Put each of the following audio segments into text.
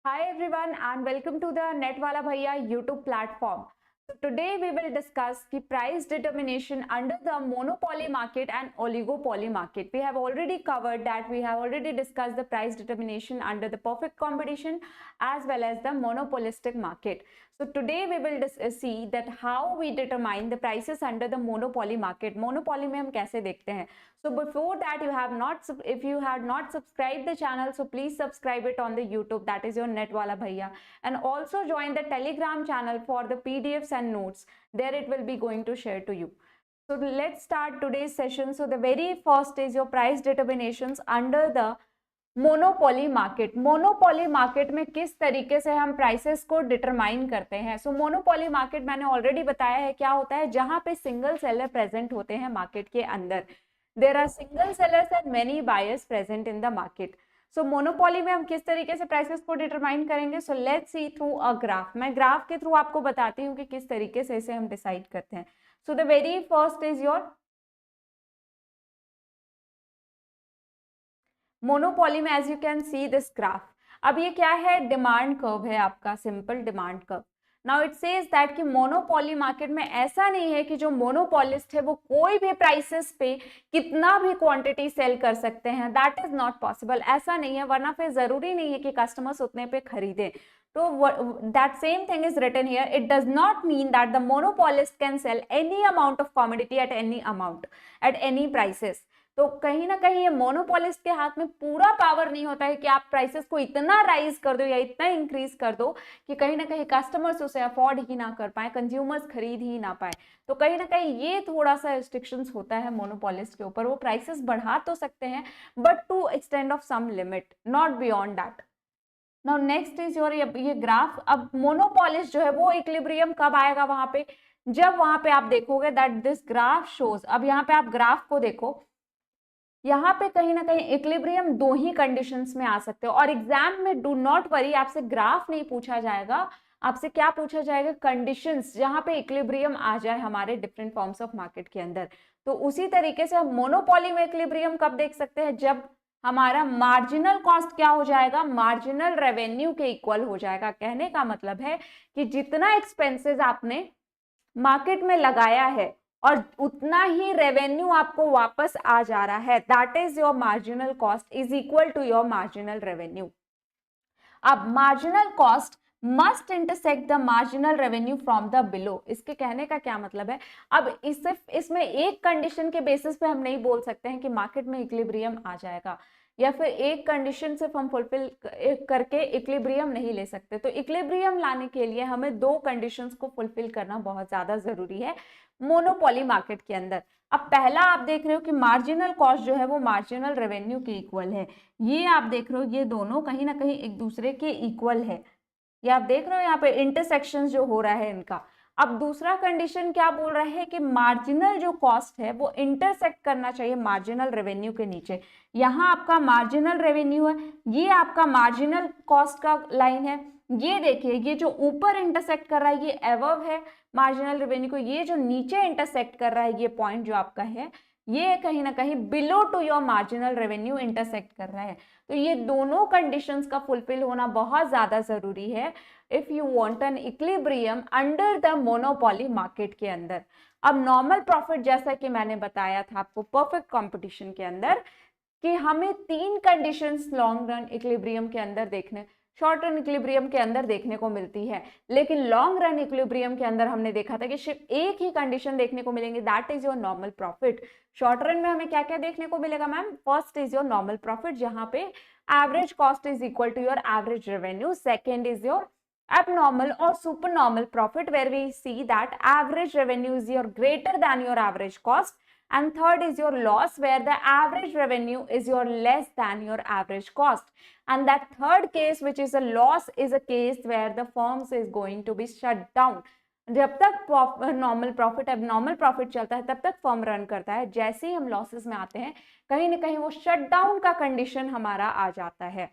Hi everyone and welcome to the Netwala Bhaiya YouTube platform. So today we will discuss the price determination under the monopoly market and oligopoly market. We have already covered that. We have already discussed the price determination under the perfect competition as well as the monopolistic market. So today we will see that how we determine the prices under the monopoly market. Monopoly में हम कैसे देखते हैं? So before that, if you had not subscribed the channel, so please subscribe it on the YouTube. That is your Netwala Bhaiya, and also join the Telegram channel for the PDFs and notes. There it will be going to share to you. So let's start today's session. So the very first is your price determinations under the monopoly market. Monopoly market में किस तरीके से हम prices को determine करते हैं. सो monopoly market मैंने already बताया है क्या होता है. जहां पे सिंगल सेलर प्रेजेंट होते हैं मार्केट के अंदर, there are single sellers and many buyers present in the market. So monopoly में हम किस तरीके से प्राइसेस को डिटरमाइन करेंगे. So let's see through a graph. मैं ग्राफ के थ्रू आपको बताती हूँ कि किस तरीके से इसे हम डिसाइड करते हैं. So the very first is your monopoly में as you can see this graph. अब ये क्या है, डिमांड कर्व है आपका, simple demand curve. Now it says that कि मोनोपोली मार्केट में ऐसा नहीं है कि जो मोनोपोलिस्ट है वो कोई भी प्राइसेस पे कितना भी क्वांटिटी सेल कर सकते हैं. That is not possible. ऐसा नहीं है, वरना फिर जरूरी नहीं है कि कस्टमर्स उतने पे खरीदें. तो that same thing is written here. It does not mean that the monopolist can sell any amount of commodity at any amount at any prices. तो कहीं ना कहीं ये मोनोपोलिस्ट के हाथ में पूरा पावर नहीं होता है कि आप प्राइसेस को इतना राइज कर दो या इतना इंक्रीज कर दो कि कहीं ना कहीं कस्टमर्स उसे अफोर्ड ही ना कर पाए, कंज्यूमर्स खरीद ही ना पाए. तो कहीं ना कहीं ये थोड़ा सा रिस्ट्रिक्शंस होता है मोनोपोलिस्ट के ऊपर. वो प्राइसेस बढ़ा तो सकते हैं but to extend of some limit, not beyond that. Now next is your ये ग्राफ. अब मोनोपोलिस्ट जो है वो इक्विलिब्रियम कब आएगा वहां पे, जब वहां पे आप देखोगे दैट दिस ग्राफ शोज. अब यहाँ पे आप ग्राफ को देखो, यहाँ पे कहीं ना कहीं इक्विलिब्रियम दो ही कंडीशंस में आ सकते हो. और एग्जाम में डू नॉट वरी, आपसे ग्राफ नहीं पूछा जाएगा, आपसे क्या पूछा जाएगा, कंडीशंस जहां पे इक्विलिब्रियम आ जाए हमारे डिफरेंट फॉर्म्स ऑफ मार्केट के अंदर. तो उसी तरीके से हम मोनोपोली में इक्विलिब्रियम कब देख सकते हैं, जब हमारा मार्जिनल कॉस्ट क्या हो जाएगा, मार्जिनल रेवेन्यू के इक्वल हो जाएगा. कहने का मतलब है कि जितना एक्सपेंसेस आपने मार्केट में लगाया है और उतना ही रेवेन्यू आपको वापस आ जा रहा है, that is your marginal cost is equal to your marginal revenue. अब marginal cost must intersect the marginal revenue from the below. इसके कहने का क्या मतलब है, अब इसमें एक कंडीशन के बेसिस पे हम नहीं बोल सकते हैं कि मार्केट में इक्विलिब्रियम आ जाएगा, या फिर एक कंडीशन सिर्फ हम फुलफिल करके इक्विलिब्रियम नहीं ले सकते. तो इक्विलिब्रियम लाने के लिए हमें दो कंडीशंस को फुलफिल करना बहुत ज्यादा जरूरी है मोनोपोली मार्केट के अंदर. अब पहला आप देख रहे हो कि मार्जिनल कॉस्ट जो है वो मार्जिनल रेवेन्यू के इक्वल है. ये आप देख रहे हो ये दोनों कहीं ना कहीं एक दूसरे के इक्वल है. ये आप देख रहे हो यहाँ पे इंटरसेक्शन जो हो रहा है इनका. अब दूसरा कंडीशन क्या बोल रहा है कि मार्जिनल जो कॉस्ट है वो इंटरसेक्ट करना चाहिए मार्जिनल रेवेन्यू के नीचे. यहाँ आपका मार्जिनल रेवेन्यू है, ये आपका मार्जिनल कॉस्ट का लाइन है. ये देखिए ये जो ऊपर इंटरसेक्ट कर रहा है ये एबव है मार्जिनल रेवेन्यू को, ये जो नीचे इंटरसेक्ट कर रहा है ये पॉइंट जो आपका है ये कहीं ना कहीं below to your marginal revenue intersect कर रहा है. तो ये दोनों कंडीशंस का फुलफिल होना बहुत ज्यादा जरूरी है if you want an equilibrium under the monopoly market के अंदर. अब नॉर्मल प्रॉफिट, जैसा कि मैंने बताया था आपको परफेक्ट कंपटीशन के अंदर, कि हमें तीन कंडीशंस लॉन्ग रन इक्विलिब्रियम के अंदर देखने, शॉर्ट रन इक्विलिब्रियम के अंदर देखने को मिलती है. लेकिन लॉन्ग रन इक्विलिब्रियम के अंदर हमने देखा था कि सिर्फ एक ही कंडीशन देखने को मिलेंगे, that is your normal profit. Short run में हमें क्या क्या देखने को मिलेगा ma'am, first is your normal profit जहां पे average cost is equal to your average revenue. Second is your abnormal or supernormal profit where we see that average revenue is your greater than your average cost, and third is your loss where the average revenue is your less than your average cost. And that third case, which is a loss, is a case where the firms is going to be shut down. जब तक normal profit abnormal profit चलता है तब तक firm run करता है. जैसे ही हम लॉसेस में आते हैं कहीं ना कहीं वो शट डाउन का कंडीशन हमारा आ जाता है.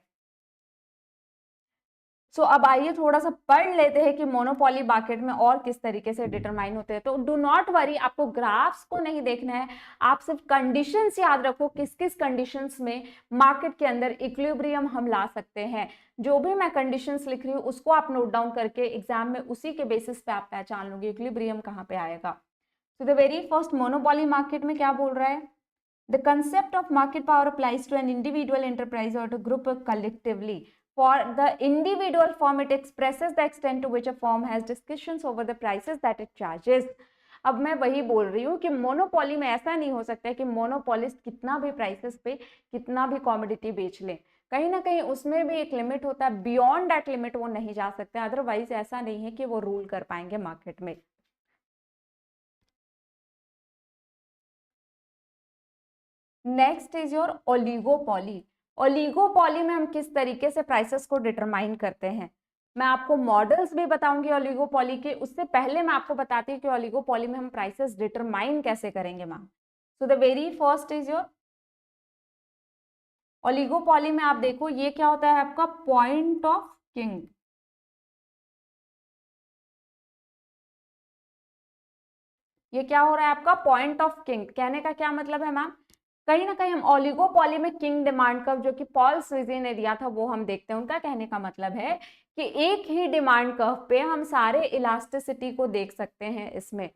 सो अब आइए थोड़ा सा पढ़ लेते हैं कि मोनोपोली मार्केट में और किस तरीके से डिटरमाइन होते हैं। तो डू नॉट वरी, आपको ग्राफ्स को नहीं देखना है, आप सिर्फ कंडीशंस याद रखो, किस किस कंडीशंस में मार्केट के अंदर इक्विलिब्रियम हम ला सकते हैं। जो भी मैं कंडीशंस लिख रही हूँ उसको आप नोट डाउन करके एग्जाम में उसी के बेसिस पे आप पहचान लोगे इक्विलिब्रियम कहाँ पे आएगा। तो the very first monopoly market में क्या बोल रहा है, the concept of market power applies to an individual enterprise और to group collectively. For the individual firm, it expresses the extent to which a firm has discussions over the prices that it charges. अब मैं वही बोल रही हूँ कि monopoly में ऐसा नहीं हो सकता है कि मोनोपोलिस्ट कितना भी प्राइसेस पे कितना भी कॉमोडिटी बेच ले, कहीं ना कहीं उसमें भी एक लिमिट होता है, बियॉन्ड दैट लिमिट वो नहीं जा सकते, अदरवाइज ऐसा नहीं है कि वो रूल कर पाएंगे मार्केट में। Next is your oligopoly. Oligopoly में हम किस तरीके से प्राइसेस को डिटरमाइन करते हैं, मैं आपको मॉडल्स भी बताऊंगी ओलिगोपॉली के, उससे पहले मैं आपको बताती हूँ कि ओलिगोपॉली में हम प्राइसेस डिटरमाइन कैसे करेंगे ma'am. So the very first is your oligopoly में आप देखो ये क्या होता है आपका पॉइंट ऑफ किंग। ये क्या हो रहा है आपका पॉइंट ऑफ किंग, कहने का क्या मतलब है मैम, कहीं ना कहीं हम ओलिगोपॉली में किंग डिमांड कर्व जो कि पॉल स्विजी ने दिया था वो हम देखते हैं। उनका कहने का मतलब है कि एक ही डिमांड कर्व पे हम सारे इलास्टिसिटी को देख सकते हैं इसमें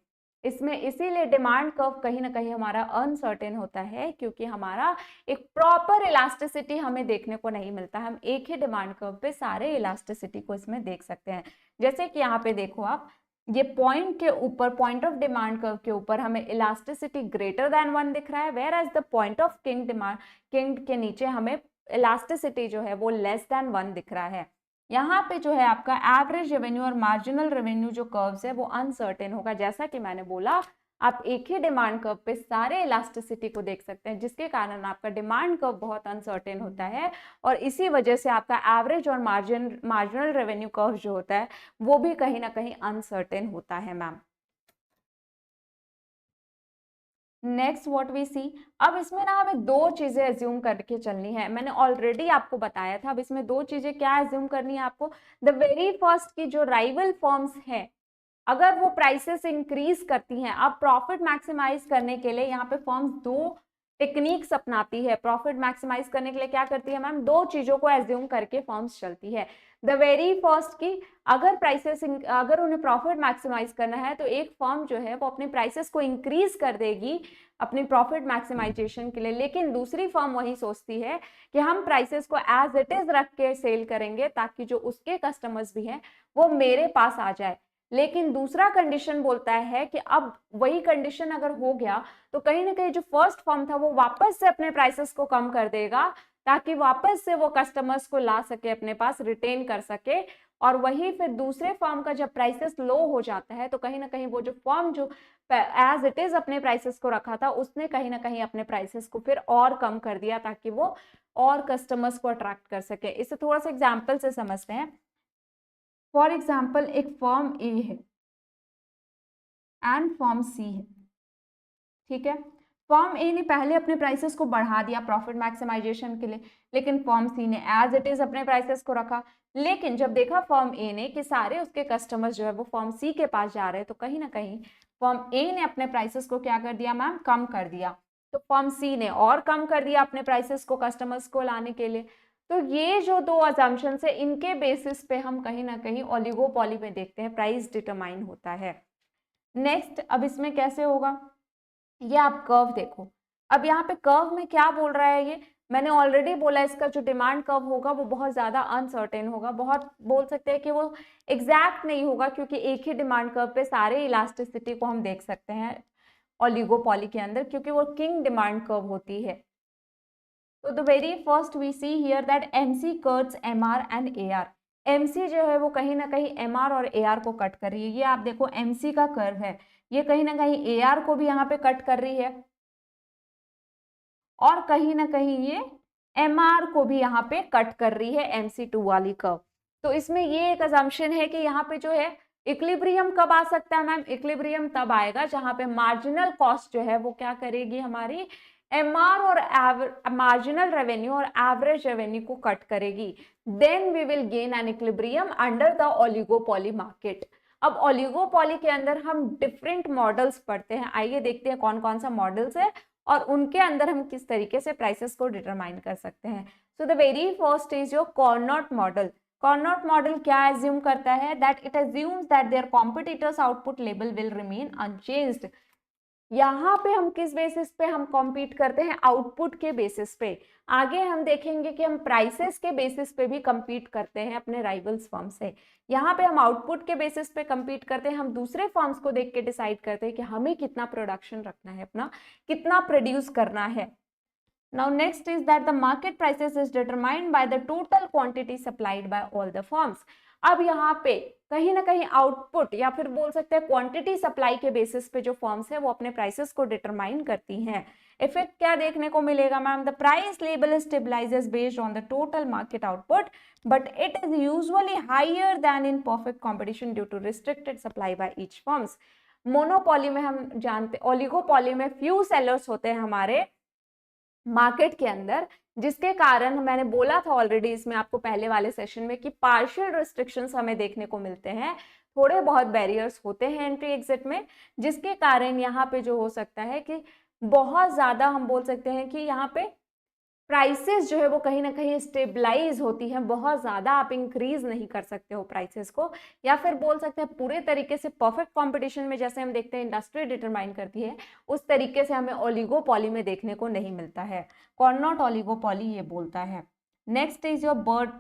इसमें इसीलिए डिमांड कर्व कहीं ना कहीं हमारा अनसर्टेन होता है, क्योंकि हमारा एक प्रॉपर इलास्टिसिटी हमें देखने को नहीं मिलता। हम एक ही डिमांड कर्व पे सारे इलास्टिसिटी को इसमें देख सकते हैं। जैसे कि यहाँ पे देखो आप, ये पॉइंट के ऊपर, पॉइंट ऑफ डिमांड कर्व के ऊपर हमें इलास्टिसिटी ग्रेटर देन 1 दिख रहा है, whereas the point of kink demand, kink के नीचे हमें इलास्टिसिटी जो है वो लेस देन 1 दिख रहा है। यहाँ पे जो है आपका एवरेज रेवेन्यू और मार्जिनल रेवेन्यू जो कर्व्स है वो अनसर्टेन होगा। जैसा कि मैंने बोला, आप एक ही डिमांड कर्व पे सारे इलास्टिसिटी को देख सकते हैं, जिसके कारण आपका डिमांड कर्व बहुत अनसर्टेन होता है, और इसी वजह से आपका एवरेज और मार्जिनल रेवेन्यू कर्व जो होता है वो भी कहीं ना कहीं अनसर्टेन होता है मैम। नेक्स्ट व्हाट वी सी, अब इसमें ना हमें दो चीजें एज्यूम करके चलनी है, मैंने ऑलरेडी आपको बताया था। अब इसमें दो चीजें क्या एज्यूम करनी है आपको, द वेरी फर्स्ट की जो राइवल फर्म्स है अगर वो प्राइसेस इंक्रीज करती हैं, अब प्रॉफिट मैक्सिमाइज करने के लिए यहाँ पे फर्म्स दो टेक्निक्स अपनाती है। प्रॉफिट मैक्सिमाइज करने के लिए क्या करती है मैम, दो चीजों को एज्यूम करके फर्म्स चलती है। द वेरी फर्स्ट की, अगर प्राइसेस, अगर उन्हें प्रॉफिट मैक्सिमाइज करना है तो एक फर्म जो है वो अपने प्राइसेस को इंक्रीज कर देगी अपनी प्रॉफिट मैक्सिमाइजेशन के लिए, लेकिन दूसरी फर्म वही सोचती है कि हम प्राइसेस को एज इट इज रख के सेल करेंगे ताकि जो उसके कस्टमर्स भी हैं वो मेरे पास आ जाए। लेकिन दूसरा कंडीशन बोलता है कि अब वही कंडीशन अगर हो गया तो कहीं ना कहीं जो फर्स्ट फर्म था वो वापस से अपने प्राइसेस को कम कर देगा ताकि वापस से वो कस्टमर्स को ला सके, अपने पास रिटेन कर सके। और वही फिर दूसरे फर्म का जब प्राइसेस लो हो जाता है तो कहीं ना कहीं वो जो फर्म जो एज इट इज अपने प्राइसेस को रखा था उसने कहीं ना कहीं अपने प्राइसेस को फिर और कम कर दिया ताकि वो और कस्टमर्स को अट्रैक्ट कर सके। इसे थोड़ा सा एग्जाम्पल से समझते हैं। फॉर एग्जाम्पल एक फर्म ए है एंड फर्म सी है, ठीक है। फर्म ए ने पहले अपने प्राइसेस को बढ़ा दिया प्रॉफिट मैक्सिमाइजेशन के लिए, लेकिन फर्म सी ने एज इट इज अपने प्राइसेस को रखा। लेकिन जब देखा फर्म ए ने कि सारे उसके कस्टमर्स जो है वो फर्म सी के पास जा रहे हैं, तो कहीं ना कहीं फर्म ए ने अपने प्राइसेस को क्या कर दिया मैम, कम कर दिया। तो फर्म सी ने और कम कर दिया अपने प्राइसेस को कस्टमर्स को लाने के लिए। तो ये जो दो अजम्पशंस है इनके बेसिस पे हम कहीं ना कहीं ओलिगोपॉली में देखते हैं प्राइस डिटरमाइन होता है। नेक्स्ट, अब इसमें कैसे होगा, ये आप कर्व देखो। अब यहाँ पे कर्व में क्या बोल रहा है, ये मैंने ऑलरेडी बोला, इसका जो डिमांड कर्व होगा वो बहुत ज्यादा अनसर्टेन होगा, बहुत बोल सकते हैं कि वो एग्जैक्ट नहीं होगा, क्योंकि एक ही डिमांड कर्व पे सारे इलास्टिसिटी को हम देख सकते हैं ओलिगोपॉली के अंदर, क्योंकि वो किंग डिमांड कर्व होती है। तो the very first we see here that MC cuts MR and AR. MC जो है वो कहीं ना कहीं एमआर और एआर को कट कर रही है। ये आप देखो एमसी का कर्व है, ये कहीं ना कहीं एआर को भी यहाँ पे कट कर रही है, और कहीं ना कहीं ये एमआर को भी यहाँ पे कट कर रही है MC2 वाली कर्व। तो इसमें ये एक अजम्पशन है कि यहाँ पे जो है इक्विलिब्रियम कब आ सकता है मैम, इक्विलिब्रियम तब आएगा जहां पे मार्जिनल कॉस्ट जो है वो क्या करेगी, हमारी एमआर और मार्जिनल रेवेन्यू और एवरेज रेवेन्यू को कट करेगी। Then we will gain an equilibrium under the oligopoly market. अब ओलिगोपॉली के अंदर हम डिफरेंट मॉडल्स पढ़ते हैं, आइए देखते हैं कौन कौन सा मॉडल्स है और उनके अंदर हम किस तरीके से प्राइसेस को डिटरमाइन कर सकते हैं। So the very first is your Cournot model. Cournot model क्या एज्यूम करता है, that it assumes that their competitors output level will remain unchanged. यहाँ पे हम किस बेसिस पे हम कॉम्पीट करते हैं, आउटपुट के बेसिस पे। आगे हम देखेंगे कि हम प्राइसेस के बेसिस पे भी कम्पीट करते हैं अपने राइवल्स फर्म से। यहाँ पे हम आउटपुट के बेसिस पे कम्पीट करते हैं, हम दूसरे फर्म्स को देख के डिसाइड करते हैं कि हमें कितना प्रोडक्शन रखना है, अपना कितना प्रोड्यूस करना है। Now next is that the market prices is determined by the total quantity supplied by all the firms। अब यहाँ पे कहीं ना कहीं आउटपुट या फिर बोल सकते हैं क्वांटिटी सप्लाई के बेसिस पे जो फर्म्स है वो अपने प्राइसेस को डिटरमाइन करती हैं। इफेक्ट क्या देखने को मिलेगा ma'am, the price level stabilises based on the total market output but it is usually higher than in perfect competition due to restricted supply by each firms. Monopoly में हम जानते, ओलिगोपॉली में फ्यू सेलर्स होते हैं हमारे market के अंदर, जिसके कारण मैंने बोला था ऑलरेडी इसमें आपको पहले वाले सेशन में कि पार्शियल रिस्ट्रिक्शंस हमें देखने को मिलते हैं, थोड़े बहुत बैरियर्स होते हैं एंट्री एग्जिट में, जिसके कारण यहाँ पे जो हो सकता है कि बहुत ज्यादा हम बोल सकते हैं कि यहाँ पे प्राइसेस जो है वो कहीं ना कहीं स्टेबलाइज होती है, बहुत ज्यादा आप इंक्रीज नहीं कर सकते हो प्राइसेस को, या फिर बोल सकते हैं पूरे तरीके से परफेक्ट कंपटीशन में जैसे हम देखते हैं इंडस्ट्री डिटरमाइन करती है, उस तरीके से हमें ओलिगोपॉली में देखने को नहीं मिलता है। कार्नोट ओलिगोपॉली ये बोलता है। नेक्स्ट इज योर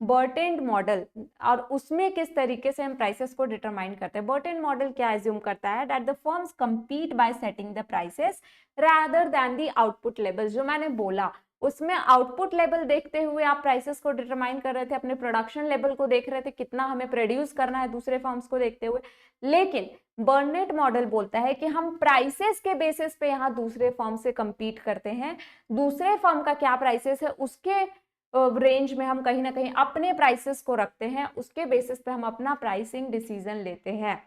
बर्टेंड मॉडल, और उसमें किस तरीके से हम प्राइसेस को डिटरमाइन करते हैं। बर्टेंड मॉडल क्या एज्यूम करता है, that the firms compete bye setting the prices rather than the output level. जो मैंने बोला उसमें आउटपुट लेवल देखते हुए आप प्राइसेस को डिटरमाइन कर रहे थे, अपने प्रोडक्शन लेवल को देख रहे थे, कितना हमें प्रोड्यूस करना है दूसरे फर्म्स को देखते हुए। लेकिन बर्नेट मॉडल बोलता है कि हम प्राइसेस के बेसिस पे यहाँ दूसरे फर्म से कंपीट करते हैं, दूसरे फर्म का क्या प्राइसेस है उसके रेंज में हम कहीं ना कहीं अपने प्राइसेस को रखते हैं, उसके बेसिस पे हम अपना प्राइसिंग डिसीजन लेते हैं।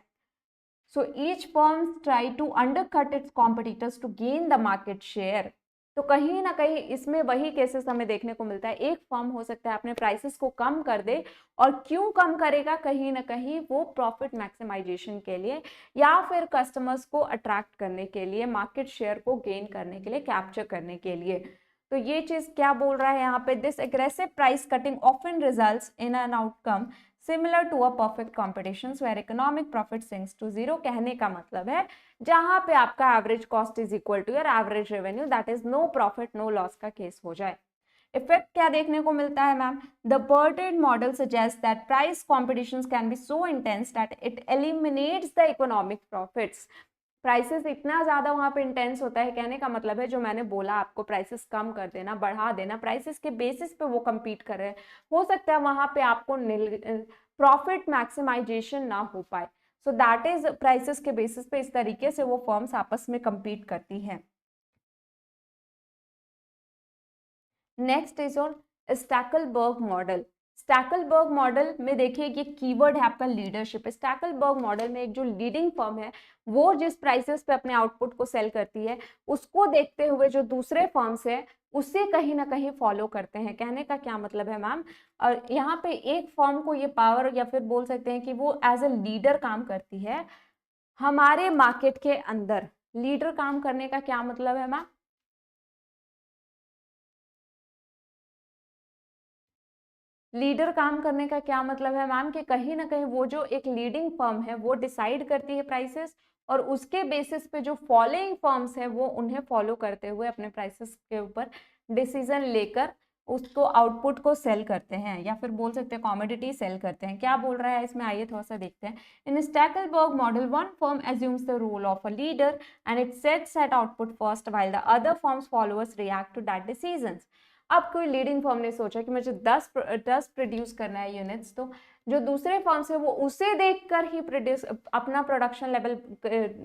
So each firm try to undercut its competitors to gain the market share. तो कहीं ना कहीं इसमें वही केसेस हमें देखने को मिलता है, एक फर्म हो सकता है अपने प्राइसेस को कम कर दे, और क्यों कम करेगा, कहीं ना कहीं वो प्रॉफिट मैक्सिमाइजेशन के लिए या फिर कस्टमर्स को अट्रैक्ट करने के लिए, मार्केट शेयर को गेन करने के लिए, कैप्चर करने के लिए। तो ये चीज क्या बोल रहा है यहाँ पे, this aggressive price cutting often results in an outcome similar to a perfect competition where economic profit sinks to zero. कहने का मतलब है जहां पे आपका average cost is equal to your average revenue, that is no profit no loss का case हो जाए। इफेक्ट क्या देखने को मिलता है ma'am, the Bertrand model suggest that price competitions can be so intense that it eliminates the economic profits. Prices इतना ज्यादा वहां पे इंटेंस होता है, कहने का मतलब है जो मैंने बोला आपको, प्राइसेस कम कर देना, बढ़ा देना, प्राइसेस के बेसिस पे वो कम्पीट कर रहे हैं, हो सकता है वहां पे आपको प्रॉफिट मैक्सिमाइजेशन ना हो पाए। सो दैट इज प्राइसेस के बेसिस पे इस तरीके से वो फर्म्स आपस में कम्पीट करती हैं। Next is on Stackelberg model. Stackelberg model में देखिए ये कीवर्ड है आपका लीडरशिप। स्टैकलबर्ग मॉडल में एक जो लीडिंग फर्म है वो जिस प्राइसेस पे अपने आउटपुट को सेल करती है, उसको देखते हुए जो दूसरे फर्म्स है उसे कहीं ना कहीं फॉलो करते हैं। कहने का क्या मतलब है मैम, और यहाँ पे एक फर्म को ये पावर या फिर बोल सकते हैं कि वो एज ए लीडर काम करती है हमारे मार्केट के अंदर। लीडर काम करने का क्या मतलब है मैम, लीडर काम करने का क्या मतलब है मैम, कि कहीं ना कहीं वो जो एक लीडिंग फर्म है वो डिसाइड करती है प्राइसेस, और उसके बेसिस पे जो फॉलोइंग फर्म्स है वो उन्हें फॉलो करते हुए अपने प्राइसेस के ऊपर डिसीजन लेकर उसको आउटपुट को सेल करते हैं, या फिर बोल सकते हैं कॉमोडिटी सेल करते हैं। क्या बोल रहा है इसमें, आइए थोड़ा सा देखते हैं। In Stackelberg model one firm assumes the role of a leader and it sets at output first while the other firms followers react to that decisions. अब कोई लीडिंग फर्म ने सोचा कि मुझे 10 प्रोड्यूस करना है यूनिट्स, तो जो दूसरे फर्म्स है वो उसे देखकर ही प्रोड्यूस अपना प्रोडक्शन लेवल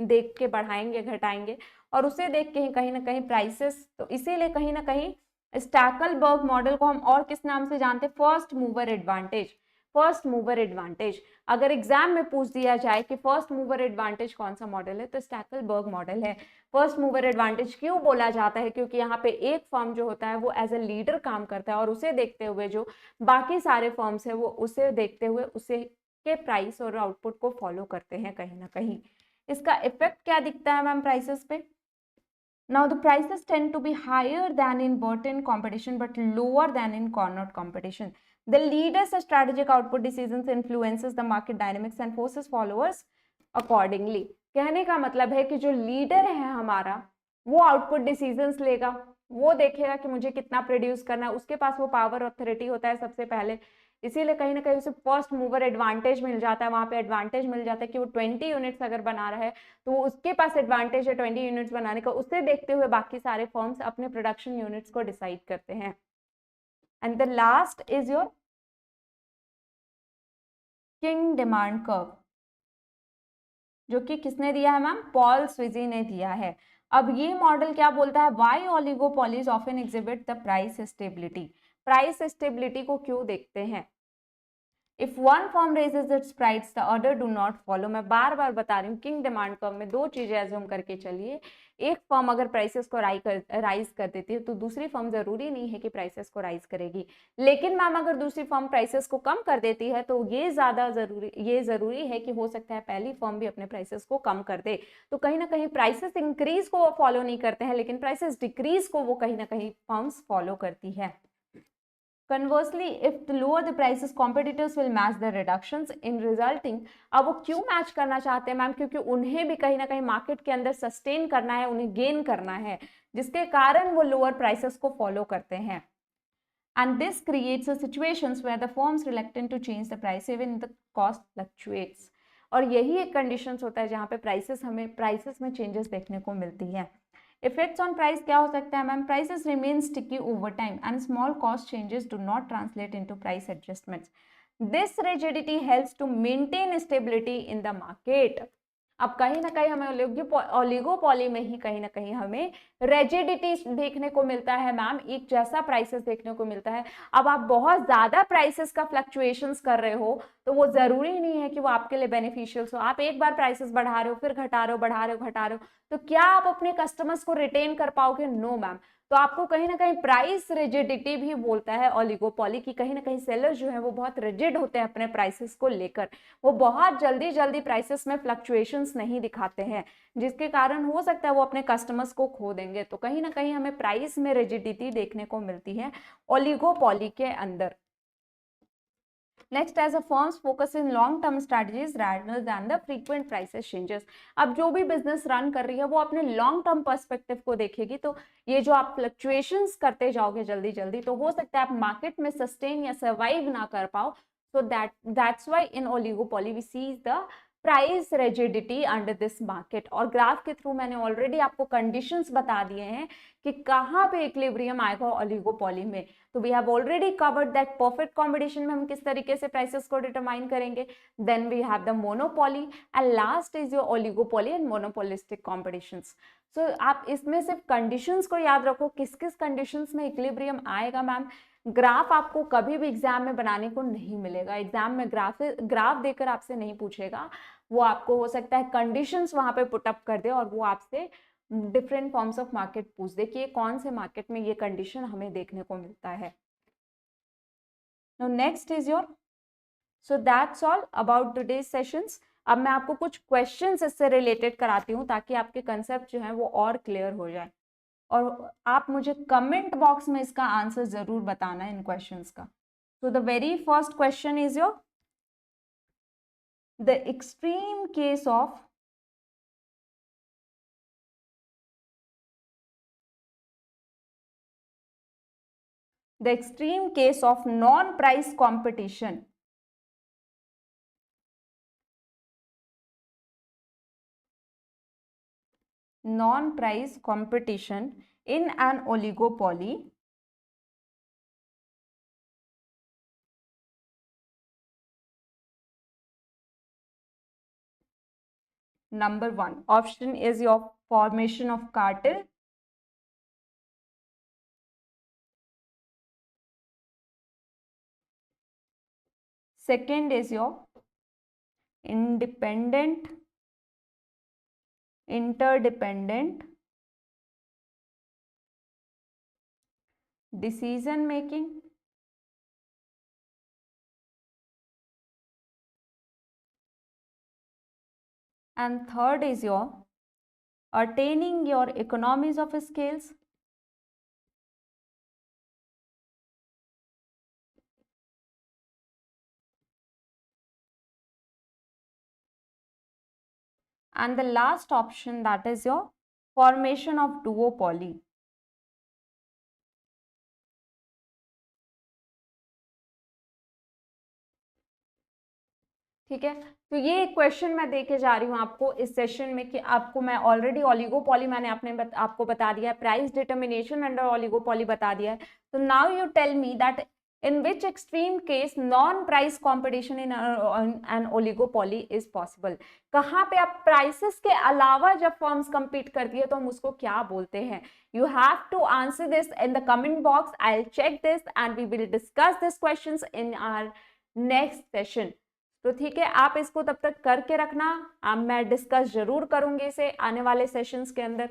देख के बढ़ाएंगे घटाएंगे, और उसे देख के ही कहीं ना कहीं प्राइसेस, तो इसीलिए कहीं ना कहीं स्टैकलबर्ग मॉडल को हम और किस नाम से जानते हैं, first mover advantage. First mover advantage. अगर एग्जाम में पूछ दिया जाए कि फर्स्ट मूवर एडवांटेज कौन सा मॉडल है, तो स्टैकलबर्ग मॉडल है। फर्स्ट मूवर एडवांटेज क्यों बोला जाता है? क्योंकि यहाँ पे एक फर्म जो होता है वो एज ए लीडर काम करता है और उसे देखते हुए जो बाकी सारे फर्म्स है वो उसे देखते हुए उसे के प्राइस और आउटपुट को फॉलो करते हैं कहीं ना कहीं। इसका इफेक्ट क्या दिखता है मैम प्राइसेस पे? Now the prices tend to be higher than in Burton competition but lower than in Carnot competition. The leader's strategic output decisions influences the market dynamics and forces followers accordingly. कहने का मतलब है कि जो leader है हमारा वो output decisions लेगा, वो देखेगा कि मुझे कितना प्रोड्यूस करना है, उसके पास वो पावर अथॉरिटी होता है सबसे पहले, इसीलिए कहीं ना कहीं उसे फर्स्ट मूवर एडवांटेज मिल जाता है। वहां पे एडवांटेज मिल जाता है कि वो 20 यूनिट्स अगर बना रहा है तो उसके पास एडवांटेज है 20 यूनिट्स बनाने का। उससे देखते हुए बाकी सारे फर्म्स अपने प्रोडक्शन यूनिट्स को डिसाइड करते हैं। And the last is your king demand curve, जो कि किसने दिया है मैम? पॉल स्विजी ने दिया है। अब ये मॉडल क्या बोलता है? Why oligopolies often exhibit the price stability. Price stability को क्यों देखते हैं? If one firm raises its price the other do not follow. मैं बार बार बता रही हूँ, किंग डिमांड कर्व में दो चीजें एज्यूम करके चलिए। एक फर्म अगर प्राइसेस को राइज कर देती है तो दूसरी फर्म जरूरी नहीं है कि प्राइसेस को राइज करेगी। लेकिन मैम अगर दूसरी फर्म प्राइसेस को कम कर देती है तो ये जरूरी है कि हो सकता है पहली फर्म भी अपने प्राइसेस को कम कर दे। तो कहीं ना कहीं प्राइसेस इंक्रीज को वो फॉलो नहीं करते हैं, लेकिन प्राइसेस डिक्रीज को वो कहीं ना कहीं फर्म्स फॉलो करती है। Conversely, if the lower the prices, competitors will match the reductions in resulting। अब वो क्यों मैच करना चाहते हैं मैम? क्योंकि उन्हें भी कहीं ना कहीं मार्केट के अंदर सस्टेन करना है, उन्हें गेन करना है, जिसके कारण वो लोअर प्राइसेस को फॉलो करते हैं। And this creates a situations where the firms reluctant to change the price even if the cost fluctuates। और यही एक कंडीशंस होता है जहाँ पे प्राइसेस में चेंजेस देखने को मिलती है। इफेक्ट्स ऑन प्राइस क्या हो सकता है ma'am? Prices remain sticky over time and small cost changes do not translate into price adjustments. This rigidity helps to maintain stability in the market. अब कहीं ना कहीं हमें ओलिगोपॉली में ही कहीं ना कहीं हमें रेजिडिटी देखने को मिलता है मैम, एक जैसा प्राइसेस देखने को मिलता है। अब आप बहुत ज्यादा प्राइसेस का फ्लक्चुएशंस कर रहे हो तो वो जरूरी नहीं है कि वो आपके लिए बेनिफिशियल हो। आप एक बार प्राइसेस बढ़ा रहे हो, फिर घटा रहे हो, बढ़ा रहे हो, घटा रहे हो, तो क्या आप अपने कस्टमर्स को रिटेन कर पाओगे? No ma'am. तो आपको कहीं ना कहीं प्राइस रिजिडिटी भी बोलता है ओलिगोपॉली की। कहीं ना कहीं सेलर्स जो है वो बहुत रिजिड होते हैं अपने प्राइसेस को लेकर, वो बहुत जल्दी जल्दी प्राइसेस में फ्लक्चुएशंस नहीं दिखाते हैं, जिसके कारण हो सकता है वो अपने कस्टमर्स को खो देंगे। तो कहीं ना कहीं हमें प्राइस में रिजिडिटी देखने को मिलती है ओलिगोपॉली के अंदर। Next, as a firms focus in long term strategies rather than the frequent prices changes। अब जो भी बिजनेस रन कर रही है वो अपने लॉन्ग टर्म पर्सपेक्टिव को देखेगी। तो ये जो आप फ्लक्चुएशंस करते जाओगे जल्दी जल्दी, तो हो सकता है आप मार्केट में सस्टेन या सर्वाइव ना कर पाओ। So that's why in oligopoly we see the price rigidity under this market. और ग्राफ के थ्रू मैंने ऑलरेडी आपको कंडीशंस बता दिए हैं कि कहाँ पे इक्विलिब्रियम आएगा ओलिगोपॉली में। तो we have already covered that perfect combination में हम किस तरीके से प्राइसेस को डिटरमाइन करेंगे। Then we have the monopoly and last is your oligopoly and monopolistic competitions. सो आप इसमें सिर्फ कंडीशंस को याद रखो, किस किस कंडीशंस में इक्विलिब्रियम आएगा मैम। ग्राफ आपको कभी भी एग्जाम में बनाने को नहीं मिलेगा, एग्जाम में ग्राफ देकर आपसे नहीं पूछेगा, वो आपको हो सकता है कंडीशंस वहां पे पुटअप कर दे और वो आपसे डिफरेंट फॉर्म्स ऑफ मार्केट पूछ दे कि कौन से मार्केट में ये कंडीशन हमें देखने को मिलता है। Now next is your, so that's all about today's sessions। अब मैं आपको कुछ क्वेश्चंस इससे रिलेटेड कराती हूँ ताकि आपके कंसेप्ट जो है वो और क्लियर हो जाए, और आप मुझे कमेंट बॉक्स में इसका आंसर जरूर बताना इन क्वेश्चंस का। So the very first question is your, the extreme case of non-price competition in an oligopoly number 1 option is your formation of cartel, second is your independent, interdependent decision making, and third is your attaining your economies of scales. And the last option, that is your formation of duopoly. ठीक है, तो ये question मैं देके जा रही हूँ आपको इस सेशन में कि आपको मैं ऑलरेडी ओलिगोपॉली मैंने आपको बता दिया है, प्राइस डिटर्मिनेशन अंडर ओलिगोपॉली बता दिया है. तो now you tell me that in which extreme case non-price competition in an oligopoly is possible. कहाँ पे आप prices के अलावा जब firms compete करती है तो हम उसको क्या बोलते हैं? You have to answer this in the comment box. I'll check this and we will discuss these questions in our next session. तो ठीक है, आप इसको तब तक करके रखना. मैं डिस्कस जरूर करूंगी इसे आने वाले सेशंस के अंदर,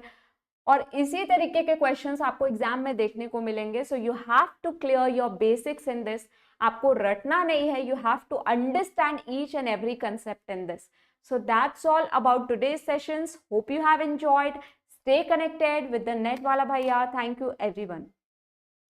और इसी तरीके के क्वेश्चंस आपको एग्जाम में देखने को मिलेंगे. So you have to clear your basics in this. आपको रटना नहीं है, you have to understand each and every concept in this. So that's all about today's sessions. Hope you have enjoyed. Stay connected with the Netwala Bhaiya. Thank you everyone.